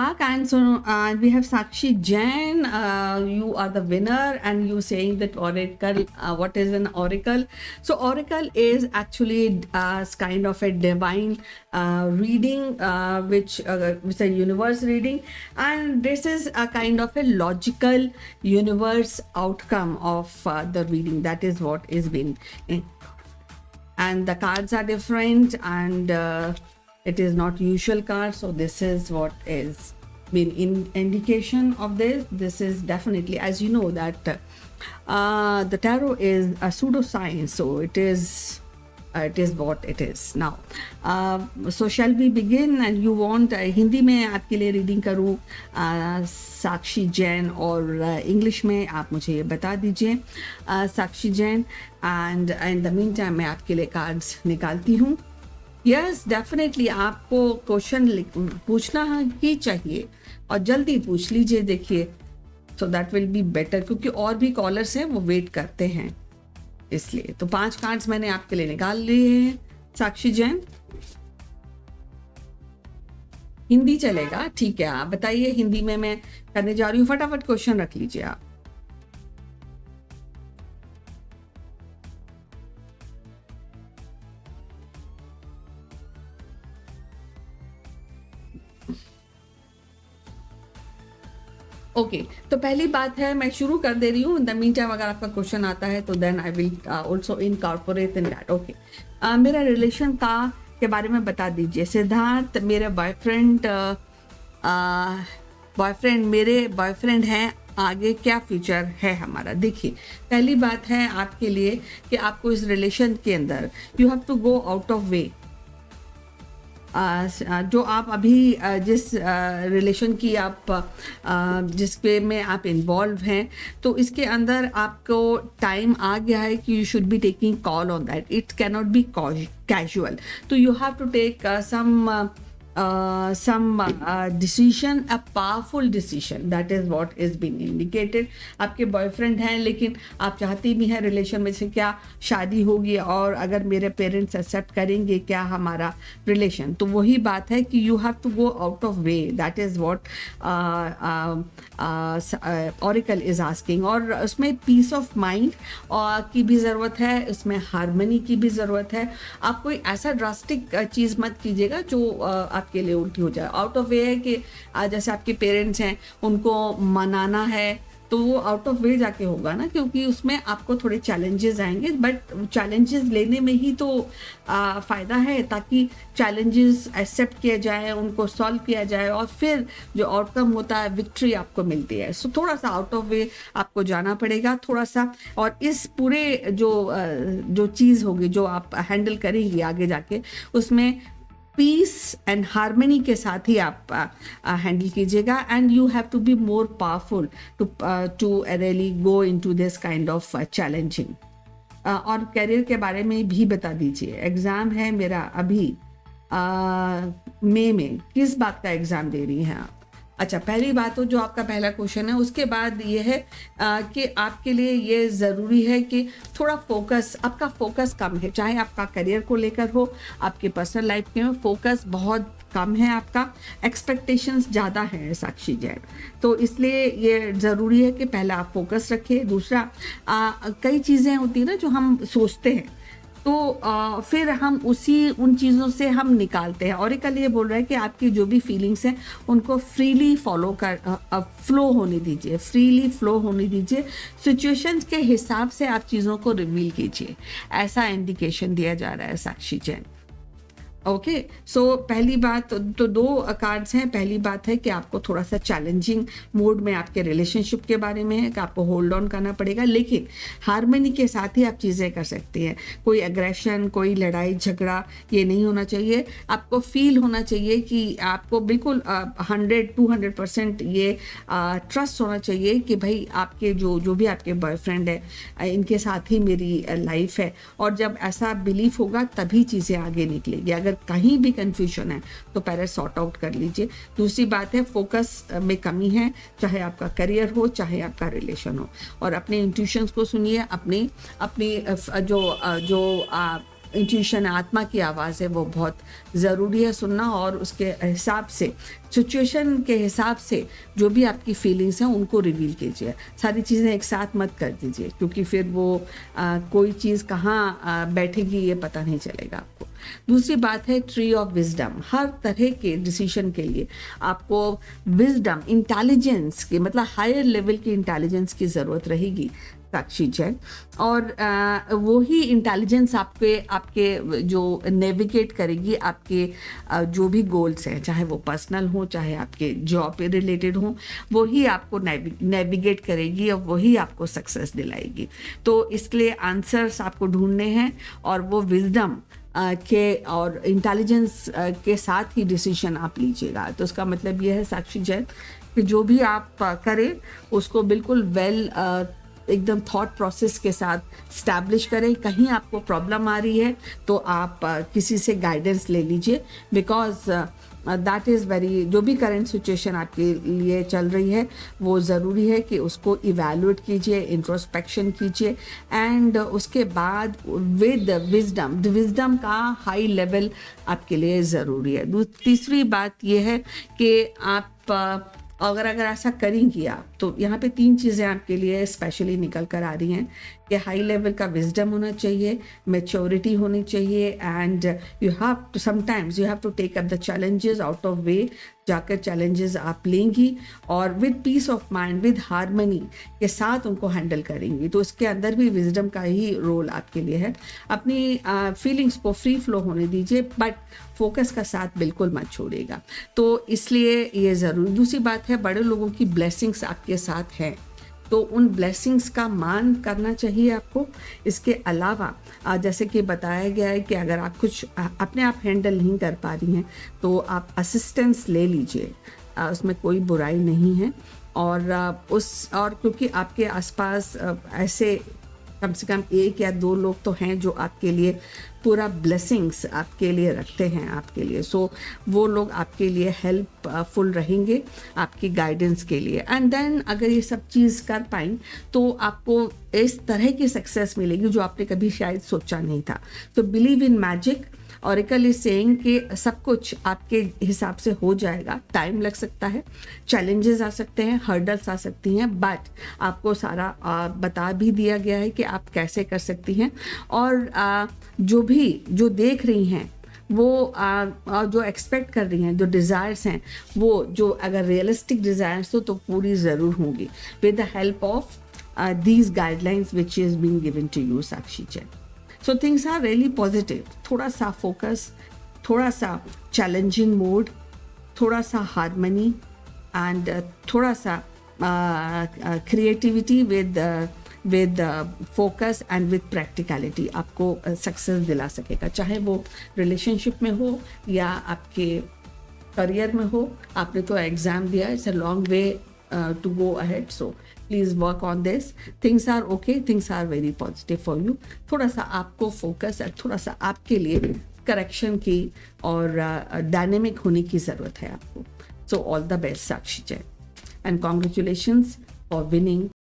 luck. And so we have Sakshi Jain. You are the winner, and you saying that oracle. What is an oracle? So oracle is actually kind of a divine reading, which is a universe reading, and this is a kind of a logical universe outcome of the reading. That is what is being. And the cards are different, and it is not usual cards. So this is what is been in indication of this. This is definitely, as you know, that the tarot is a pseudoscience, so it is what it is now. So shall we begin? And you want Hindi में आपके लिए reading करूँ साक्षी जैन, और English में आप मुझे ये बता दीजिए Sakshi Jain, and in the mean time मैं आपके लिए कार्ड्स निकालती हूँ. यस डेफिनेटली आपको क्वेश्चन पूछना ही चाहिए, और जल्दी पूछ लीजिए. देखिए, so that will be better, क्योंकि और भी कॉलर्स हैं वो वेट करते हैं, इसलिए. तो 5 कार्ड्स मैंने आपके लिए निकाल लिए हैं साक्षी जैन. हिंदी चलेगा? ठीक है, आप बताइए. हिंदी में मैं करने जा रही हूँ. फटाफट क्वेश्चन रख लीजिए आप. ओके तो पहली बात है, मैं शुरू कर दे रही हूँ. इन द मीन टाइम अगर आपका क्वेश्चन आता है तो then I will also incorporate in that. Okay, मेरा रिलेशन का के बारे में बता दीजिए. सिद्धार्थ, मेरे मेरे बॉयफ्रेंड हैं, आगे क्या फ्यूचर है हमारा. देखिए, पहली बात है आपके लिए कि आपको इस रिलेशन के अंदर you have to go out of way. जो आप अभी जिस रिलेशन की आप जिस पे में आप इन्वॉल्व हैं, तो इसके अंदर आपको टाइम आ गया है कि you should be taking call on that. It can not be casual. तो you have to take some decision, a powerful decision. That is what is being indicated. आपके बॉयफ्रेंड हैं, लेकिन आप चाहती भी हैं रिलेशन में से क्या शादी होगी, और अगर मेरे पेरेंट्स एक्सेप्ट करेंगे क्या हमारा रिलेशन. तो वही बात है कि you have to go out of way. That is what oracle is asking. और उसमें पीस ऑफ माइंड की भी ज़रूरत है, उसमें हारमनी की भी ज़रूरत है. आप कोई ऐसा ड्रास्टिक चीज़ मत कीजिएगा जो आपके लिए उल्टी हो जाए. आउट ऑफ वे है कि जैसे आपके पेरेंट्स हैं, उनको मनाना है, तो वो आउट ऑफ वे जाके होगा ना, क्योंकि उसमें आपको थोड़े चैलेंजेस आएंगे. बट चैलेंजेस लेने में ही तो फ़ायदा है, ताकि चैलेंजेस एक्सेप्ट किया जाए, उनको सॉल्व किया जाए, और फिर जो आउटकम होता है विक्ट्री आपको मिलती है. सो थोड़ा सा आउट ऑफ वे आपको जाना पड़ेगा थोड़ा सा. और इस पूरे जो चीज़ होगी जो आप हैंडल करेंगी आगे जाके, उसमें पीस एंड हारमनी के साथ ही आप हैंडल कीजिएगा. And you have to be more powerful to really go into this kind of challenging. और करियर के बारे में भी बता दीजिए. एग्ज़ाम है मेरा अभी मई में. किस बात का एग्ज़ाम दे रही हैं आप? अच्छा, पहली बात तो जो आपका पहला क्वेश्चन है, उसके बाद ये है कि आपके लिए ये ज़रूरी है कि थोड़ा फोकस, आपका फोकस कम है. चाहे आपका करियर को लेकर हो, आपके पर्सनल लाइफ में फोकस बहुत कम है आपका. एक्सपेक्टेशंस ज़्यादा हैं साक्षी जैन. तो इसलिए ये ज़रूरी है कि पहला आप फोकस रखिए. दूसरा, कई चीज़ें होती हैं ना जो हम सोचते हैं, तो फिर हम उन चीज़ों से हम निकालते हैं. और एक ये बोल रहा है कि आपकी जो भी फीलिंग्स हैं उनको फ्रीली फ्लो होने दीजिए. फ्रीली फ्लो होने दीजिए. सिचुएशंस के हिसाब से आप चीज़ों को रिवील कीजिए. ऐसा इंडिकेशन दिया जा रहा है साक्षी जैन. ओके, सो पहली बात तो 2 कार्ड्स हैं. पहली बात है कि आपको थोड़ा सा चैलेंजिंग मोड में आपके रिलेशनशिप के बारे में है कि आपको होल्ड ऑन करना पड़ेगा, लेकिन हारमनी के साथ ही आप चीज़ें कर सकती हैं. कोई एग्रेशन, कोई लड़ाई झगड़ा ये नहीं होना चाहिए. आपको फील होना चाहिए कि आपको बिल्कुल 100-200% ये ट्रस्ट होना चाहिए कि भाई आपके जो भी आपके बॉयफ्रेंड है, इनके साथ ही मेरी लाइफ है. और जब ऐसा बिलीफ होगा तभी चीज़ें आगे निकलेगी. अगर कहीं भी कंफ्यूजन है तो पहले सॉर्ट आउट कर लीजिए. दूसरी बात है, फोकस में कमी है, चाहे आपका करियर हो चाहे आपका रिलेशन हो. और अपने इंट्यूशंस को सुनिए. अपनी जो इंट्यूशन, आत्मा की आवाज़ है, वो बहुत ज़रूरी है सुनना, और उसके हिसाब से, सिचुएशन के हिसाब से जो भी आपकी फीलिंग्स हैं उनको रिवील कीजिए। सारी चीज़ें एक साथ मत कर दीजिए, क्योंकि फिर वो कोई चीज़ कहाँ बैठेगी ये पता नहीं चलेगा आपको। दूसरी बात है ट्री ऑफ विजडम। हर तरह के डिसीजन के लिए आपको विजडम, इंटेलिजेंस की, मतलब हायर लेवल की इंटेलिजेंस की ज़रूरत रहेगी साक्षी जैन, और वही इंटेलिजेंस आपके जो नेविगेट करेगी आपके जो भी गोल्स हैं, चाहे वो पर्सनल हो, चाहे आपके जॉब पे रिलेटेड हो, वही आपको नेविगेट करेगी और वही आपको सक्सेस दिलाएगी। तो इसलिए आंसर्स आपको ढूंढने हैं, और वो विजडम के और इंटेलिजेंस के साथ ही डिसीजन आप लीजिएगा। तो उसका मतलब ये है साक्षी जैन कि जो भी आप करें उसको बिल्कुल एकदम थॉट प्रोसेस के साथ स्टैब्लिश करें। कहीं आपको प्रॉब्लम आ रही है तो आप किसी से गाइडेंस ले लीजिए, बिकॉज दैट इज़ वेरी, जो भी करंट सिचुएशन आपके लिए चल रही है वो ज़रूरी है कि उसको इवैल्यूएट कीजिए, इंट्रोस्पेक्शन कीजिए, एंड उसके बाद विद विजडम, विजडम का हाई लेवल आपके लिए ज़रूरी है। तीसरी बात ये है कि आप अगर ऐसा करेंगी आप, तो यहाँ पे 3 चीज़ें आपके लिए स्पेशली निकल कर आ रही हैं कि हाई लेवल का विजडम होना चाहिए, मैच्योरिटी होनी चाहिए, and you have to sometimes you have to take up the challenges out of way, जाकर चैलेंजेस आप लेंगी और with peace of mind, with harmony के साथ उनको हैंडल करेंगी। तो इसके अंदर भी विजडम का ही रोल आपके लिए है। अपनी फीलिंग्स को फ्री फ्लो होने दीजिए, बट फोकस का साथ बिल्कुल मत छोड़िएगा। तो इसलिए ये ज़रूरी। दूसरी बात है, बड़े लोगों की ब्लेसिंग्स आपके साथ हैं, तो उन ब्लेसिंग्स का मान करना चाहिए आपको। इसके अलावा जैसे कि बताया गया है कि अगर आप कुछ अपने आप हैंडल नहीं कर पा रही हैं तो आप असिस्टेंस ले लीजिए, उसमें कोई बुराई नहीं है। और क्योंकि आपके आसपास ऐसे कम से कम 1 या 2 लोग तो हैं जो आपके लिए पूरा ब्लेसिंग्स आपके लिए रखते हैं आपके लिए, सो वो लोग आपके लिए हेल्पफुल रहेंगे आपकी गाइडेंस के लिए। एंड देन अगर ये सब चीज़ कर पाएँ तो आपको इस तरह की सक्सेस मिलेगी जो आपने कभी शायद सोचा नहीं था। तो believe in magic. Oracle is saying कि सब कुछ आपके हिसाब से हो जाएगा, टाइम लग सकता है, चैलेंजेस आ सकते हैं, हर्डल्स आ सकती हैं, बट आपको सारा बता भी दिया गया है कि आप कैसे कर सकती हैं। और जो देख रही हैं वो जो एक्सपेक्ट कर रही हैं, जो डिज़ायर्स हैं, वो जो अगर रियलिस्टिक डिज़ायर्स हो तो पूरी ज़रूर होंगी with the help of these guidelines which is being given to you, Sakshi Chen. So things are really positive. थोड़ा सा फोकस, थोड़ा सा चैलेंजिंग मोड, थोड़ा सा हारमनी, एंड थोड़ा सा creativity with focus and with practicality आपको सक्सेस दिला सकेगा, चाहे वो रिलेशनशिप में हो या आपके करियर में हो। आपने तो एग्ज़ाम दिया, it's a long way to go ahead, so please work on this. Things are okay, things are very positive for you. थोड़ा सा आपको फोकस और थोड़ा सा आपके लिए करेक्शन की और डायनेमिक होने की ज़रूरत है आपको। So all the best, Sakshi Jain, and congratulations for winning